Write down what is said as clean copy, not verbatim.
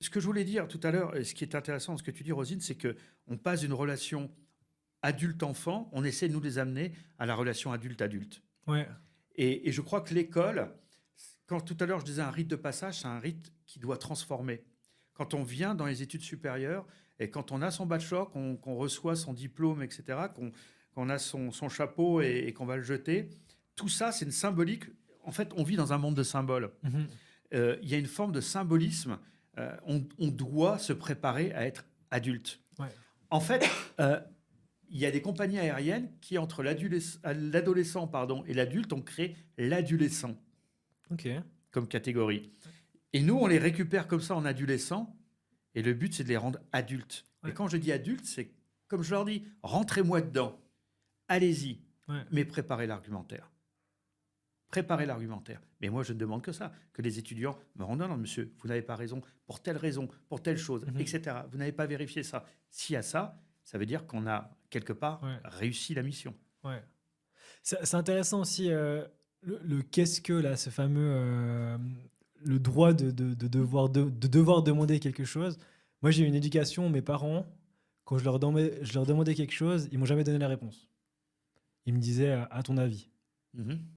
Ce que je voulais dire tout à l'heure, et ce qui est intéressant dans ce que tu dis, Rosine, c'est que on passe d'une relation adulte-enfant, on essaie de nous les amener à la relation adulte-adulte. Ouais. Et je crois que l'école, quand tout à l'heure je disais un rite de passage, c'est un rite qui doit transformer. Quand on vient dans les études supérieures et quand on a son bachelor, qu'on reçoit son diplôme, etc., qu'on a son chapeau et qu'on va le jeter, tout ça, c'est une symbolique. En fait, on vit dans un monde de symboles. Mhm. Il y a une forme de symbolisme. On doit se préparer à être adulte. Ouais. En fait, euh, il y a des compagnies aériennes qui, entre l'adolescent et l'adulte, ont créé l'adolescent Ok. comme catégorie. Et nous, on les récupère comme ça en adolescents, et le but, c'est de les rendre adultes. Et Ouais. quand je dis adultes, c'est comme je leur dis, rentrez-moi dedans, allez-y, Ouais. mais préparez l'argumentaire. Préparez l'argumentaire. Mais moi, je ne demande que ça, que les étudiants me rendent, non, non, monsieur, vous n'avez pas raison, pour telle chose, Mhm. etc. Vous n'avez pas vérifié ça. S'il y a ça, ça veut dire qu'on a, quelque part, Ouais. réussi la mission. Ouais. C'est intéressant aussi le qu'est-ce que là, ce fameux le droit de devoir demander quelque chose. Moi, j'ai eu une éducation, mes parents, quand je leur demandais quelque chose, ils m'ont jamais donné la réponse. Ils me disaient à ton avis. Mhm.